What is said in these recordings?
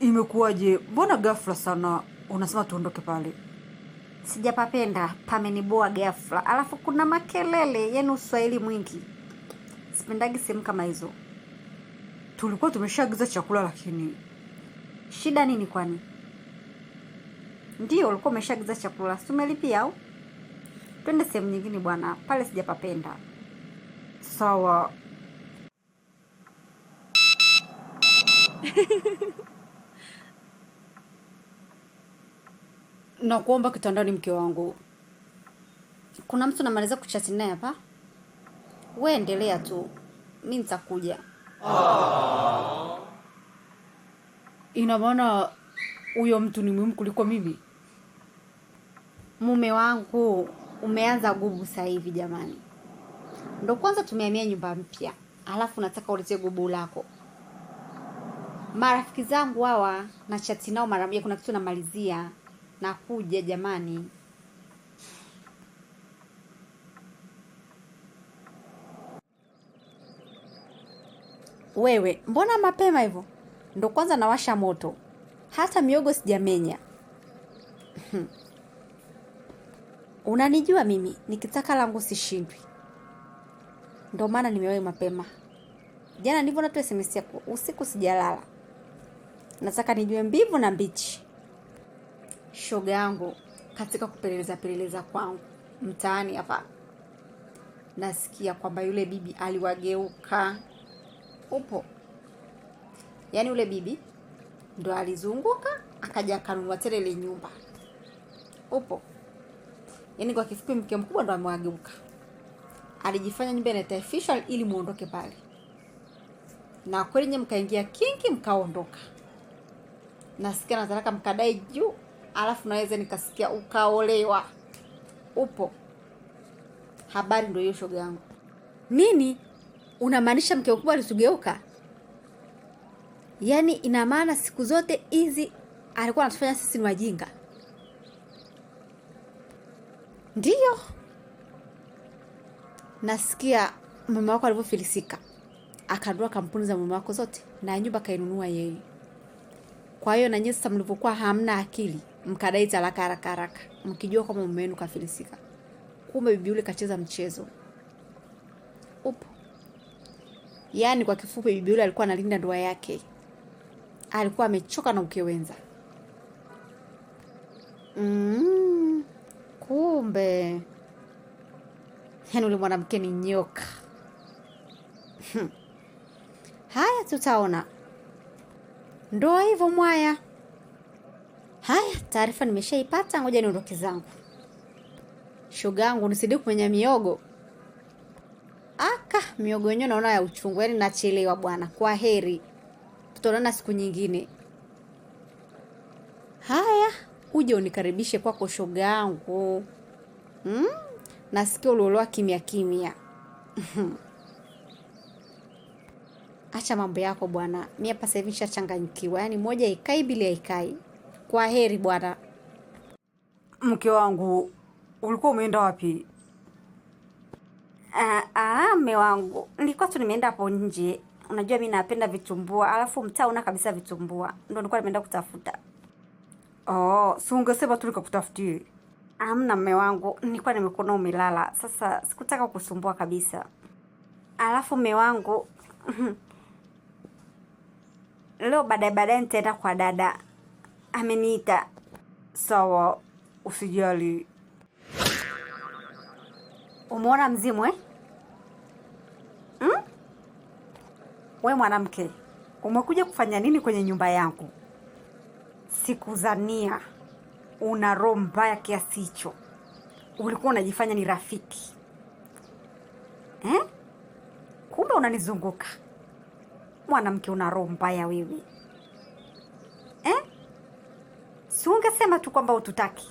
Imekuwaje? Mbona ghafla sana unasema tuondoke pale? Sijapapenda, pameniboa ghafla. Alafu kuna makelele, yani uswahili mwingi. Sipendagi sehemu kama hizo. Tulikuwa tumeshaagiza chakula lakini Shida nini kwani? Ndio ulikuwa umeshaagiza chakula, si umelipia au? Twende sehemu nyingine bwana, pale sijapapenda. sawa. Nakuomba kitandani, mke wangu. Kuna mtu namaliza kuchati naye hapa. Wewe endelea tu. Mimi nitakuja. Ina maana huyo mtu ni muhimu kuliko mimi? Mume wangu umeanza gubu sasa hivi jamani. Ndio kwanza tumehamia nyumba mpya. Alafu nataka uletee gubu lako. Marafiki zangu hawa na chati nao mara moja, kuna kitu namalizia. Nakuja jamani. Wewe, mbona mapema hivyo? Ndio kwanza nawasha moto. Hata miogo sijamenya. Unanijua mimi, nikitaka langu sishindwi. Ndio maana nimewahi mapema. Jana ndivyo na tu SMS yako, usiku sijalala. Nataka nijue mbivu na mbichi. Shoga yangu, katika kupeleleza kwangu mtaani hapa, nasikia kwamba yule bibi aliwageuka. Upo? Yaani yule bibi ndo alizunguka akaja akanunua tena ile nyumba. Upo? Yaani kwa kifupi mke mkubwa ndo amewageuka. Alijifanya nyumba inaita official ili muondoke pale. Na kweli nyinyi mkaingia kinki mkaondoka. Nasikia nataka mkadai juu, alafu naweza nikasikia ukaolewa. Upo? Habari ndio hiyo shoga yangu. Nini? Unamaanisha mke mkubwa alitugeuka? Yaani ina maana siku zote hizi alikuwa anatufanya sisi ni wajinga? Ndiyo. Nasikia mume wako alivyofilisika akadua kampuni za mume wako zote na nyumba kainunua yeye. Kwa hiyo na nyinyi sasa mlivyokuwa hamna akili, mkadai talaka haraka mkijua kama mume wenu kafilisika. Kumbe bibi yule kacheza mchezo. Upo? Yaani kwa kifupi bibi yule alikuwa analinda ndoa yake. Alikuwa amechoka na ukewenza. Kumbe. Yaani yule mwanamke ni nyoka. Haya tutaona. Ndoa hivyo mwaya. Haya, taarifa nimeshaipata, ngoja niondoke zangu. Shoga yangu nisidie kumenya miogo. Aka, miogo yenyewe naona ya uchungu, yaani nachelewa bwana. Kwa heri. Tutaonana siku nyingine. Haya, uje unikaribishe kwako shoga yangu. Nasikia ulioloa kimya. Acha mambo yako bwana. Mimi hapa sasa hivi nishachanganyikiwa. Yaani moja ikai bila ikai. Kwa heri bwana. Mke wangu, ulikuwa umeenda wapi? Mume wangu, nilikuwa tu nimeenda hapo nje. Unajua mimi napenda vitumbua, alafu mtaa una kabisa vitumbua. Ndio nilikuwa nimeenda kutafuta. Si ungesema tu nikakutafutie. Hamna mume wangu, nilikuwa nimekuona umelala. Sasa sikutaka kusumbua kabisa. Alafu mume wangu, leo baadaye nitaenda kwa dada. Ameniita. Sawa, usijali. Umeona mzimu eh? We mwanamke, umekuja kufanya nini kwenye nyumba yangu? Sikuzania una roho mbaya kiasi hicho. Ulikuwa unajifanya ni rafiki. Kumbe unanizunguka. Mwanamke una roho mbaya wewe. Si ungesema tu kwamba ututaki.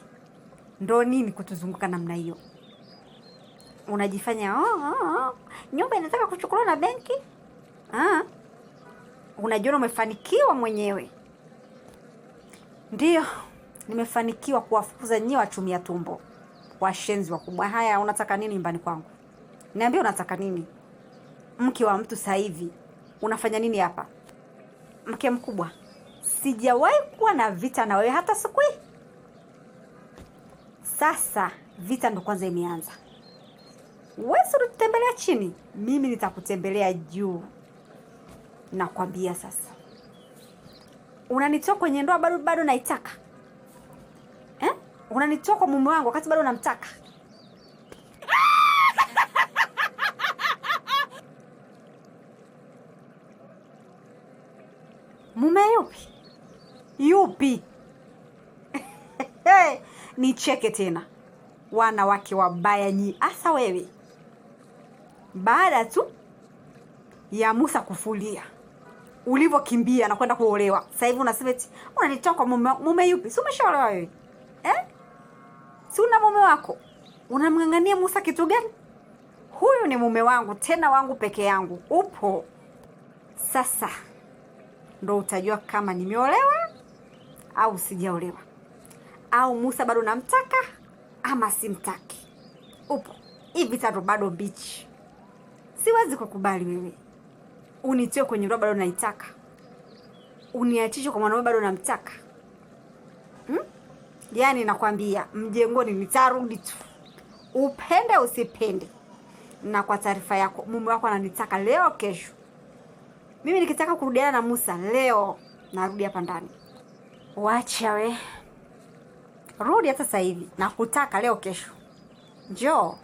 Ndo nini kutuzunguka namna hiyo? Unajifanya nyumba inataka kuchukuliwa na benki? Unajiona umefanikiwa mwenyewe. Ndio, nimefanikiwa kuwafukuza nyinyi wachumia tumbo. Washenzi wakubwa. Haya, unataka nini nyumbani kwangu? Niambie unataka nini? Mke wa mtu sasa hivi. Unafanya nini hapa? Mke mkubwa. sijawahi kuwa na vita na wewe hata siku hii. Sasa vita ndo kwanza imeanza. Wewe unatembelea chini, mimi nitakutembelea juu. Nakwambia sasa. Unanitoa kwenye ndoa bado naitaka? Unanitoa kwa mume wangu wakati bado namtaka? Mume yupi? Yupi? Nicheke tena. Wanawake wabaya nyi. Asa wewe. Baada tu ya Musa kufulia, ulivyokimbia na kwenda kuolewa, sasa hivi unasema eti unanitoa kwa mume yupi? Si umeshaolewa wewe? Si una mume wako? Unamng'ang'ania Musa kitu gani? Huyu ni mume wangu, tena wangu peke yangu. Upo. Sasa ndo utajua kama nimeolewa au sijaolewa, au Musa bado namtaka ama simtaki. Upo. Hivi tatu bado mbichi. Siwezi kukubali wewe unitoe kwenye ndoa bado naitaka, uniachishe kwa mwanaume bado namtaka. Yaani nakwambia mjengoni nitarudi tu, upende usipende. Na kwa taarifa yako, mume wako ananitaka leo kesho. Mimi nikitaka kurudiana na Musa leo, narudi hapa ndani. Wacha we. Rudi hata sasa hivi, nakutaka leo kesho. Njoo.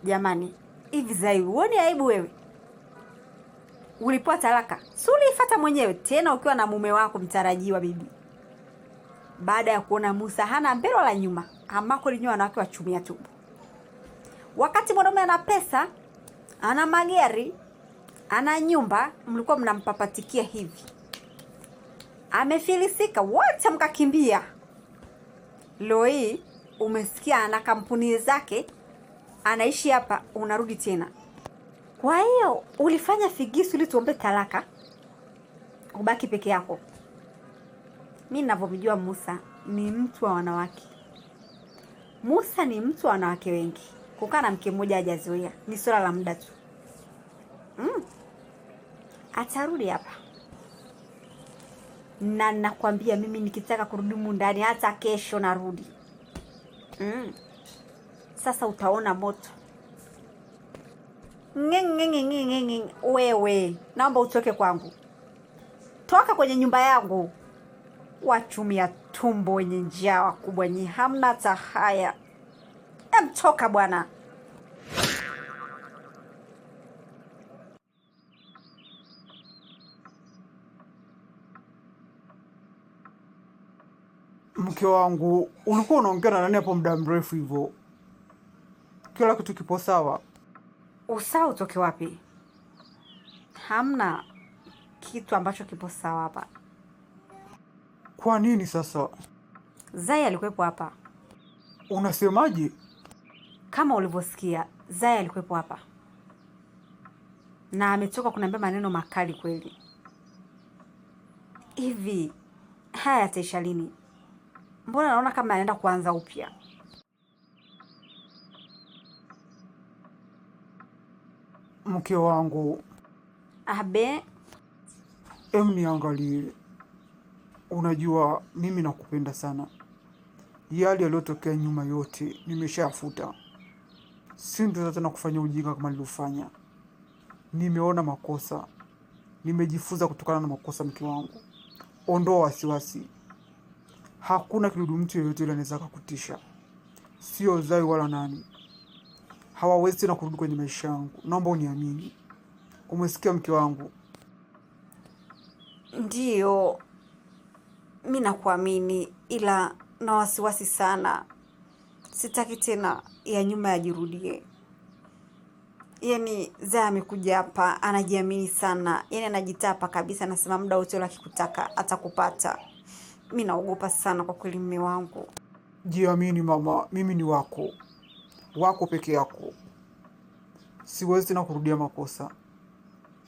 Jamani, hivi Zai, uone aibu wewe? Ulipoa talaka, si uliifuata mwenyewe tena ukiwa na mume wako mtarajiwa bibi. Baada ya kuona Musa hana mbele wala nyuma, ambako linyo wanawake wachumia tumbo. Wakati mwanaume ana pesa, ana magari, ana nyumba, mlikuwa mnampapatikia hivi. Amefilisika, wote mkakimbia. Leo hii umesikia ana kampuni zake, anaishi hapa, unarudi tena. Kwa hiyo ulifanya figisu ili tuombe talaka, ubaki peke yako. Mimi ninavyomjua Musa ni mtu wa wanawake. Musa ni mtu wa wanawake wengi. Kukaa na mke mmoja hajazoea, ni swala la muda tu. Atarudi hapa. Na nakwambia mimi nikitaka kurudi ndani hata kesho narudi. Sasa utaona moto. Wewe, naomba utoke kwangu. Toka kwenye nyumba yangu. Wachumia tumbo wenye njaa wakubwa nyi, hamna hata haya. Toka bwana. Mke wangu, ulikuwa unaongea na nani hapo muda mrefu hivyo? Kila kitu kipo sawa? Usawa utoke wapi? Hamna kitu ambacho kipo sawa hapa. Kwa nini sasa? Zai alikuwepo hapa. Unasemaje? Kama ulivyosikia, Zai alikuwepo hapa. Na ametoka kuniambia maneno makali kweli. Hivi haya yataisha lini? Mbona naona kama anaenda kuanza upya? Mke wangu. Abe, Niangalie. Unajua mimi nakupenda sana. Yale yaliyotokea nyuma yote nimeshafuta. Sintaweza tena kufanya ujinga kama nilifanya. Nimeona makosa. Nimejifunza kutokana na makosa, mke wangu. Ondoa wasiwasi. Hakuna kidudu mtu yeyote yule anaweza kukutisha. Sio Zai wala nani. Hawawezi tena kurudi kwenye maisha yangu. Naomba uniamini. Umesikia mke wangu? Ndiyo. Mimi nakuamini, ila na wasiwasi sana. Sitaki tena ya nyuma yajirudie. Yaani Zai amekuja hapa, anajiamini sana. Yaani anajitapa kabisa, anasema muda wote ule akikutaka atakupata. Mimi naogopa sana kwa kweli mume wangu. Jiamini mama, mimi ni wako. Wako peke yako. Siwezi tena kurudia makosa.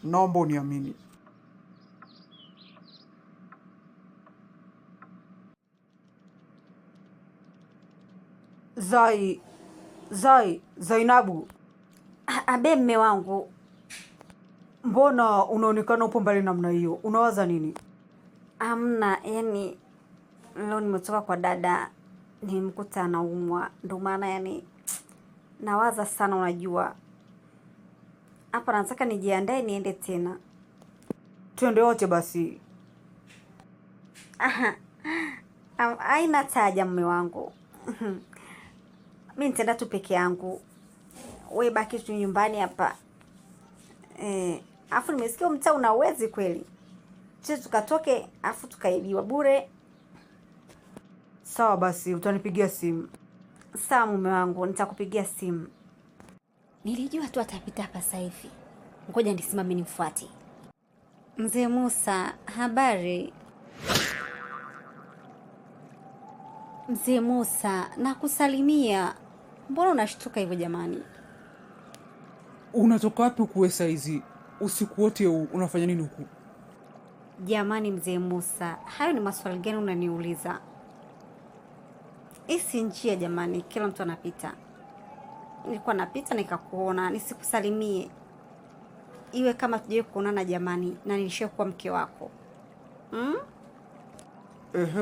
Naomba uniamini. Zainabu. Abe mume wangu. Mbona unaonekana upo mbali namna hiyo? Unawaza nini? Amna, yani leo nimetoka kwa dada, nimemkuta anaumwa, ndio maana yani nawaza sana. Unajua hapa nataka nijiandae niende tena. Twende wote basi. Aha. Haina taja mume wangu. Mimi nitaenda tu peke yangu. Wewe baki tu nyumbani hapa. Afu nimesikia mtaa una uwezi kweli. Sisi tukatoke afu tukaibiwa bure. Sawa basi, utanipigia simu. Sawa mume wangu, nitakupigia simu. Nilijua tu atapita hapa sasa hivi. Ngoja nisimame nimfuate. Mzee Musa, habari? Mzee Musa, nakusalimia. Mbona unashtuka hivyo jamani? Unatoka wapi huku saizi? Usiku wote huu unafanya nini huku? Jamani Mzee Musa, hayo ni maswali gani unaniuliza? Isi njia jamani, kila mtu anapita. Nilikuwa napita nikakuona, nisikusalimie. Iwe kama tujue kuonana jamani, na nilishakuwa mke wako.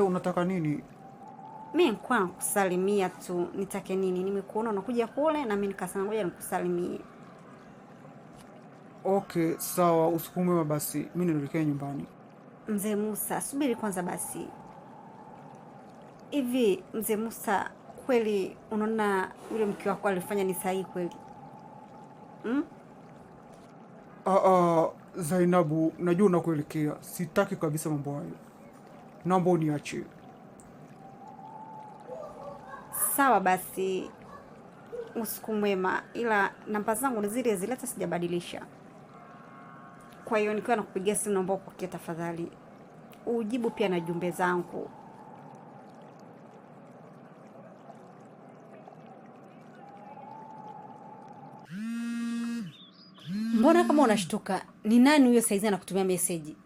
Unataka nini? Mimi nilikuwa nakusalimia tu, nitake nini? Nimekuona unakuja kule na mimi nikasema ngoja nikusalimie. Okay, sawa, usiku mwema basi. Mimi naelekea nyumbani. Mzee Musa, subiri kwanza basi. Hivi Mzee Musa, kweli unaona yule mke wako alifanya ni sahihi kweli? Zainabu, najua unakuelekea. Sitaki kabisa mambo hayo. Naomba uniache. Sawa basi. Usiku mwema, ila namba zangu ni zile zile, hata sijabadilisha. Kwa hiyo nikiwa nakupigia simu naomba upokee tafadhali. Ujibu pia na jumbe zangu. Mbona kama unashtuka? Ni nani huyo saizi anakutumia message?